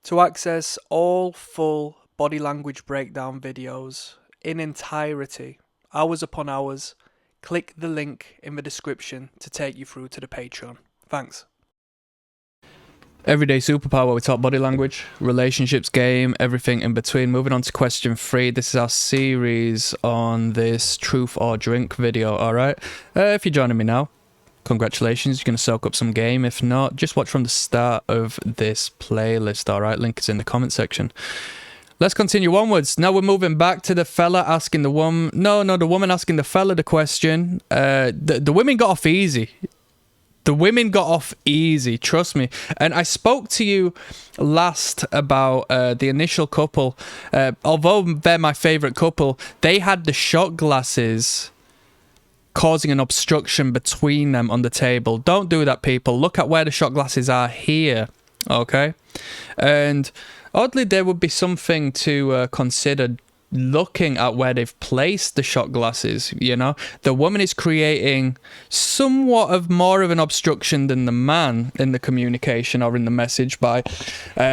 To access all full body language breakdown videos in entirety, hours upon hours, click the link in the description to take you through to the Patreon. Thanks. Everyday superpower, we talk body language, relationships, game, everything in between. Moving on to question 3. This is our series on this truth or drink video, alright? If you're joining me now, congratulations, you're going to soak up some game. If not, just watch from the start of this playlist, alright? Link is in the comment section. Let's continue onwards. Now we're moving back to the fella asking the woman... No, the woman asking the fella the question. The women got off easy. The women got off easy, trust me. And I spoke to you last about the initial couple. Although they're my favourite couple, they had the shot glasses causing an obstruction between them on the table. Don't do that, people. Look at where the shot glasses are here, okay? And oddly, there would be something to consider looking at where they've placed the shot glasses, you know? The woman is creating somewhat of more of an obstruction than the man in the communication or in the message by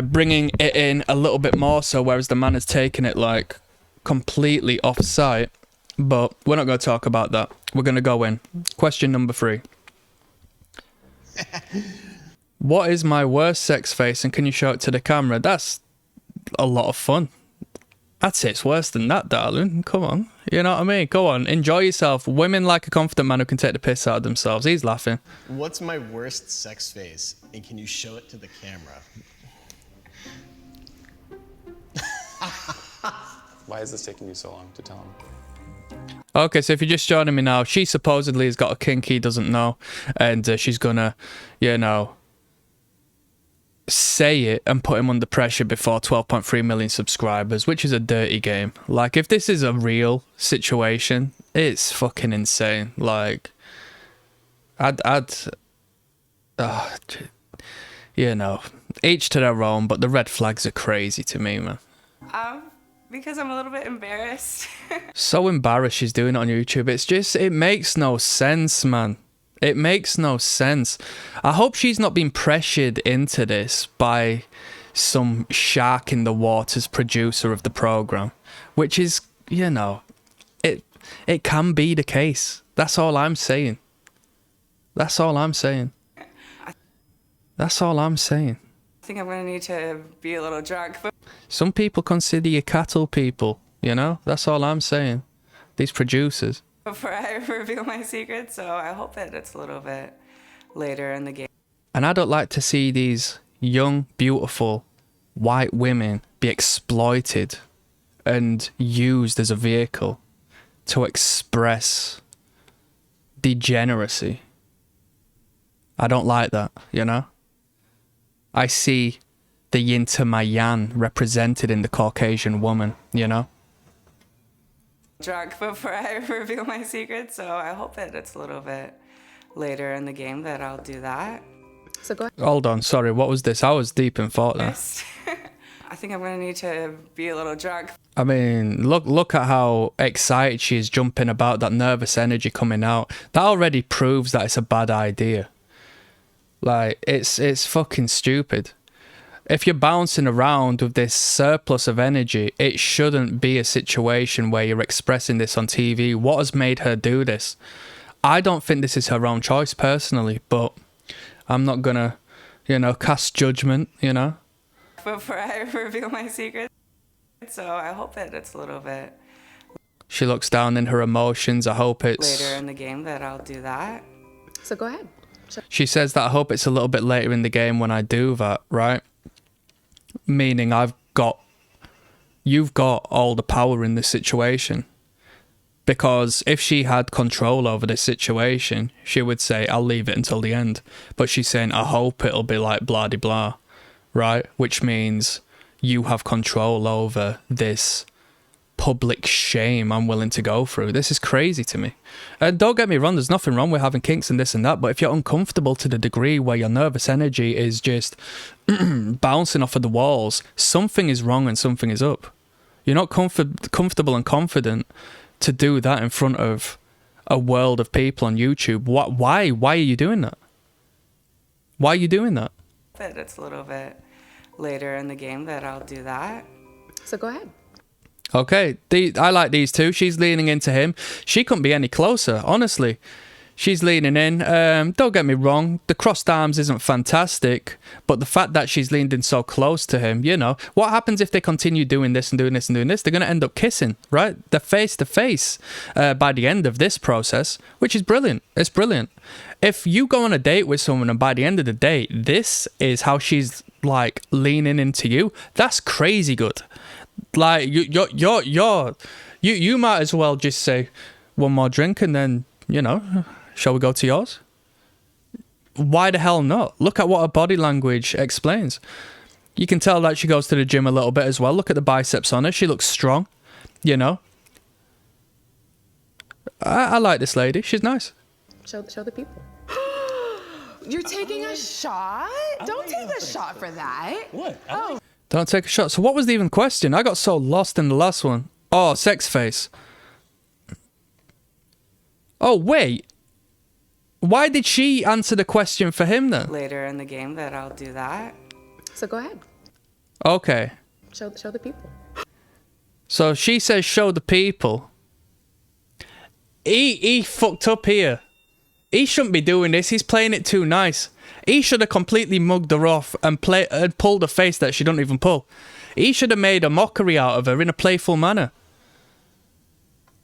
bringing it in a little bit more so, whereas the man has taken it like completely off site. But we're not going to talk about that. We're going to go in. Question number 3. What is my worst sex face and can you show it to the camera? That's a lot of fun. I'd say it's worse than that, darling. Come on. You know what I mean? Go on. Enjoy yourself. Women like a confident man who can take the piss out of themselves. He's laughing. What's my worst sex face? And can you show it to the camera? Why is this taking you so long to tell him? Okay, so if you're just joining me now, she supposedly has got a kink he doesn't know. And she's gonna, you know, say it and put him under pressure before 12.3 million subscribers, which is a dirty game. Like, if this is a real situation, it's fucking insane. Like, you know, each to their own, but the red flags are crazy to me, man. Because I'm a little bit embarrassed. So embarrassed she's doing it on YouTube. It's just, it makes no sense, man. It makes no sense. I hope she's not being pressured into this by some shark in the waters producer of the program, which is, you know, it can be the case. That's all I'm saying. That's all I'm saying. That's all I'm saying. I think I'm gonna need to be a little drunk. Some people consider you cattle people, you know? That's all I'm saying. These producers. Before I reveal my secret, so I hope that it's a little bit later in the game. And I don't like to see these young, beautiful, white women be exploited and used as a vehicle to express degeneracy. I don't like that, you know? I see the yin to my yang represented in the Caucasian woman, you know? Drunk before I reveal my secret, so I hope that it's a little bit later in the game that I'll do that. So go ahead. Hold on, sorry, what was this? I was deep in thought there. I think I'm gonna need to be a little drunk. I mean, look at how excited she is jumping about, that nervous energy coming out. That already proves that it's a bad idea. Like, it's fucking stupid. If you're bouncing around with this surplus of energy, it shouldn't be a situation where you're expressing this on TV. What has made her do this? I don't think this is her own choice personally, but I'm not gonna, you know, cast judgment, you know? Before I reveal my secret, so I hope that it's a little bit She looks down in her emotions. I hope it's... later in the game that I'll do that. So go ahead. She says that I hope it's a little bit later in the game when I do that, right? Meaning you've got all the power in this situation. Because if she had control over this situation, she would say, I'll leave it until the end. But she's saying, I hope it'll be like blah de blah, right? Which means you have control over this public shame I'm willing to go through. This is crazy to me. And don't get me wrong, there's nothing wrong with having kinks and this and that, but if you're uncomfortable to the degree where your nervous energy is just bouncing off of the walls, something is wrong and something is up. You're not comfortable and confident to do that in front of a world of people on YouTube. Why are you doing that? Why are you doing that? That it's a little bit later in the game that I'll do that. So go ahead. Okay, I like these two. She's leaning into him. She couldn't be any closer, honestly. She's leaning in. Don't get me wrong, the crossed arms isn't fantastic, but the fact that she's leaned in so close to him, you know, what happens if they continue doing this and doing this and doing this? They're going to end up kissing, right? They're face to face by the end of this process, which is brilliant. It's brilliant. If you go on a date with someone and by the end of the date, this is how she's like leaning into you, that's crazy good. Like you might as well just say one more drink and then, you know, shall we go to yours? Why the hell not? Look at what her body language explains. You can tell that she goes to the gym a little bit as well. Look at the biceps on her. She looks strong, you know. I like this lady. She's nice. Show the people. You're taking a shot? Don't take a shot for that. What? Oh. Don't take a shot. So what was the even question? I got so lost in the last one. Oh, sex face. Oh, wait. Why did she answer the question for him then? Later in the game that I'll do that. So go ahead. Okay. Show the people. So she says show the people. He fucked up here. He shouldn't be doing this. He's playing it too nice. He should have completely mugged her off and pulled a face that she don't even pull. He should have made a mockery out of her in a playful manner.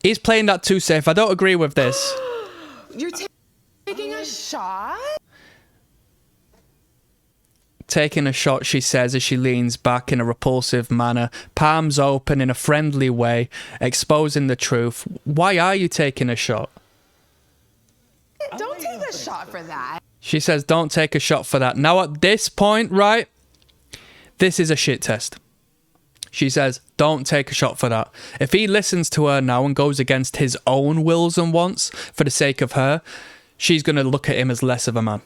He's playing that too safe. I don't agree with this. You're taking a shot? Taking a shot, she says as she leans back in a repulsive manner, palms open in a friendly way, exposing the truth. Why are you taking a shot? Don't take a shot for that. She says, don't take a shot for that. Now, at this point, right, this is a shit test. She says, don't take a shot for that. If he listens to her now and goes against his own wills and wants for the sake of her, she's going to look at him as less of a man.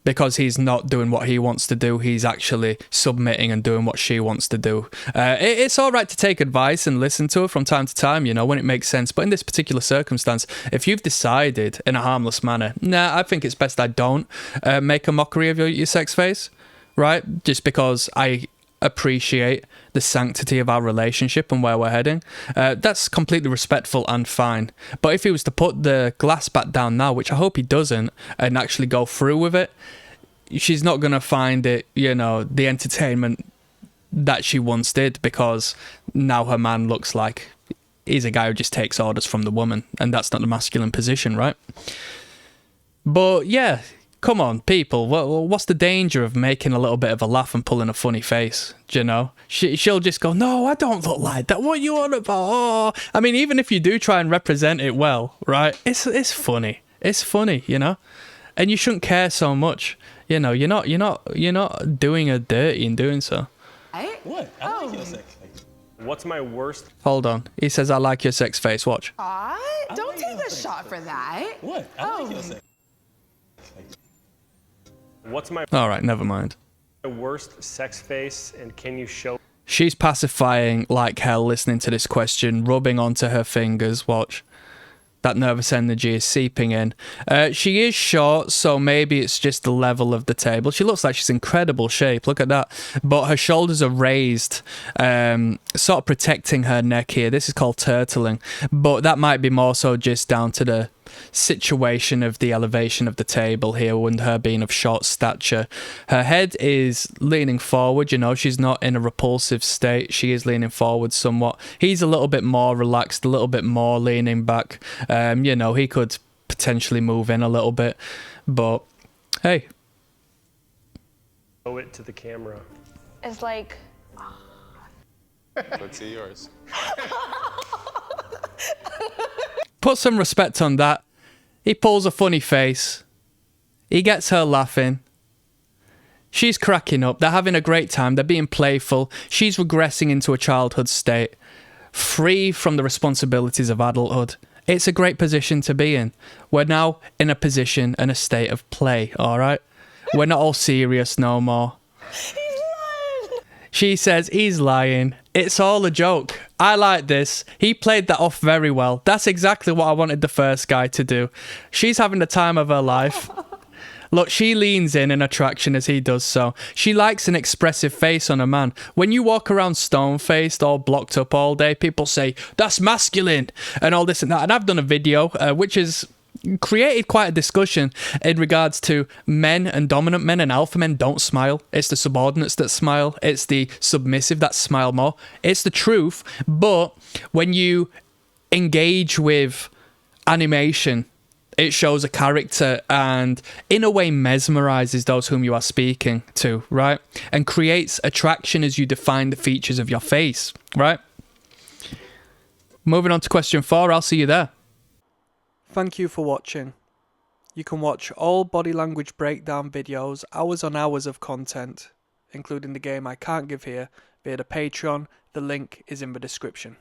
Because he's not doing what he wants to do. He's actually submitting and doing what she wants to do. It's all right to take advice and listen to her from time to time, you know, when it makes sense. But in this particular circumstance, if you've decided in a harmless manner, nah, I think it's best I don't make a mockery of your sex face, right? Just because I appreciate the sanctity of our relationship and where we're heading. That's completely respectful and fine. But if he was to put the glass back down now, which I hope he doesn't, and actually go through with it, she's not going to find it, you know, the entertainment that she once did, because now her man looks like he's a guy who just takes orders from the woman, and that's not the masculine position, right? But yeah, come on, people. What's the danger of making a little bit of a laugh and pulling a funny face? Do you know? She'll just go, no, I don't look like that. What are you on about? Oh. I mean, even if you do try and represent it well, right? It's funny. It's funny, you know? And you shouldn't care so much. You know, you're not doing her dirty in doing so. What? I like your sex face. What's my worst? Hold on. He says, I like your sex face. Watch. Don't take a shot for that. What? I like your sex face. What's my All right, never mind. worst sex face, and can you show? She's pacifying like hell listening to this question, rubbing onto her fingers. Watch. That nervous energy is seeping in. She is short, so maybe it's just the level of the table. She looks like she's in incredible shape. Look at that. But her shoulders are raised, sort of protecting her neck here. This is called turtling. But that might be more so just down to the situation of the elevation of the table here and her being of short stature. Her head is leaning forward, you know, she's not in a repulsive state. She is leaning forward somewhat. He's a little bit more relaxed, a little bit more leaning back. You know, he could potentially move in a little bit, but hey. Show it to the camera. It's like, Let's see yours. Put some respect on that. He pulls a funny face. He gets her laughing. She's cracking up. They're having a great time. They're being playful. She's regressing into a childhood state, free from the responsibilities of adulthood. It's a great position to be in. We're now in a position and a state of play, all right? We're not all serious no more. She says he's lying. It's all a joke. I like this. He played that off very well. That's exactly what I wanted the first guy to do. She's having the time of her life. Look, she leans in attraction as he does so. She likes an expressive face on a man. When you walk around stone-faced or blocked up all day, people say, that's masculine, and all this and that. And I've done a video, which has created quite a discussion in regards to men and dominant men and alpha men don't smile. It's the subordinates that smile. It's the submissive that smile more. It's the truth. But when you engage with animation, it shows a character and in a way mesmerizes those whom you are speaking to, right? And creates attraction as you define the features of your face, right? Moving on to question 4, I'll see you there. Thank you for watching. You can watch all body language breakdown videos, hours on hours of content, including the game I can't give here, via the Patreon. The link is in the description.